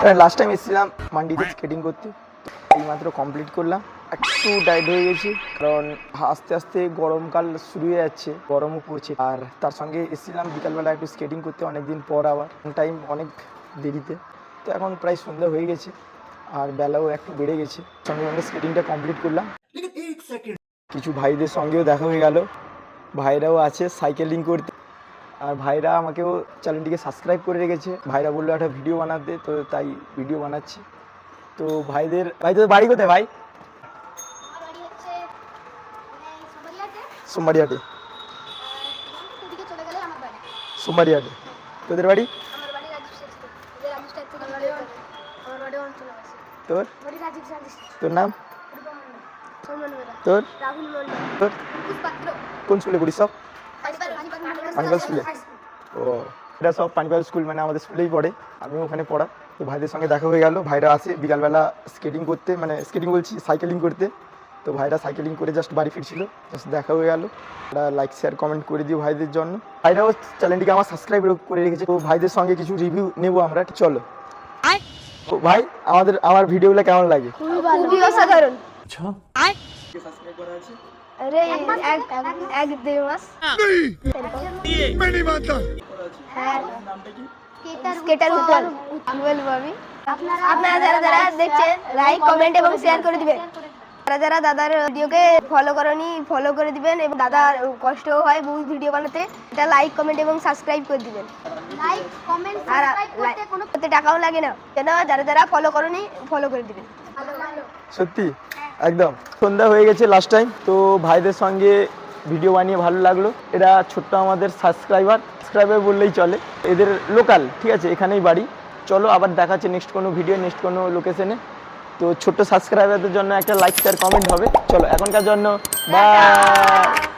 Last time এসেছিলাম মান্ডিতে skating করতে, এইমাত্র কমপ্লিট করলাম। একটু টায়ার্ড হয়ে গেছি কারণ আস্তে আস্তে গরমকাল শুরু হয়ে যাচ্ছে, গরমও পড়ছে। আর তার সঙ্গে এসেছিলাম বিকালবেলা একটু স্কেটিং করতে অনেকদিন পর, আবার টাইম অনেক দেরিতে। তো এখন প্রায় সন্ধ্যা হয়ে গেছে আর বেলাও একটু বেড়ে গেছে, সঙ্গে সঙ্গে স্কেটিংটা কমপ্লিট করলাম। কিছু ভাইদের সঙ্গেও দেখা হয়ে গেল, ভাইরাও আছে সাইকেলিং করতে। আর ভাইরা আমাকেও চ্যানেলটিকে সাবস্ক্রাইব করে রেখেছে। ভাইরা বললো একটা ভিডিও বানাতে, তো তাই ভিডিও বানাচ্ছি। তো ভাই তোদের বাড়ি কোথায় ভাই? সোমবাড়িহাটে। সোমবাড়িহাটে। তোদের বাড়ি? তোর তোর নাম? তোর তোর কোন স্কুলে পড়িস সব? পানিপাল স্কুলে। ও, এটা সব পানিপাল স্কুল, মানে আমাদের স্কুলেই পড়ে, আমিও ওখানে পড়া। তো ভাইদের সঙ্গে দেখা হয়ে গেল। ভাইরা আসে বিকালবেলা স্কেটিং করতে, মানে স্কেটিং বলছি সাইকেলিং করতে। তো ভাইরা সাইকেলিং করে জাস্ট বাড়ি ফিরছিল, জাস্ট দেখা হয়ে গেল। ওরা লাইক শেয়ার কমেন্ট করে দিও ভাইদের জন্য। ভাইরাও চ্যানেলটিকে আমার সাবস্ক্রাইব করে রেখেছে। তো ভাইদের সঙ্গে কিছু রিভিউ নেবো আমরা, চলো। তো ভাই আমার ভিডিওগুলো কেমন লাগে? খুবই অসাধারণ। আচ্ছা, সাবস্ক্রাইব করা আছে? আরে এক দেড় মাস। হ্যাঁ, নামটা কি? স্কেটার উজ্জ্বল। আমি বলবো আপনারা যারা দেখছেন লাইক কমেন্ট এবং শেয়ার করে দিবেন। যারা দাদার ভিডিওকে ফলো করনি ফলো করে দিবেন, এবং দাদার কষ্ট হয় বহু ভিডিও বানাতে, এটা লাইক কমেন্ট এবং সাবস্ক্রাইব করে দিবেন। লাইক কমেন্ট আর সাবস্ক্রাইব করতে কোনো টাকাও লাগে না, কেন যারা ফলো করনি ফলো করে দিবেন। সত্যি একদম। সন্ধ্যা হয়ে গেছে লাস্ট টাইম। তো ভাইদের সঙ্গে ভিডিও বানিয়ে ভালো লাগলো। এরা ছোট্ট আমাদের সাবস্ক্রাইবার বললেই চলে, এদের লোকাল, ঠিক আছে, এখানেই বাড়ি। চলো আবার দেখাচ্ছে নেক্সট কোনো ভিডিও, নেক্সট কোনো লোকেশনে। তো ছোট্ট সাবস্ক্রাইবারদের জন্য একটা লাইক শেয়ার কমেন্ট হবে। চলো এখনকার জন্য বাই।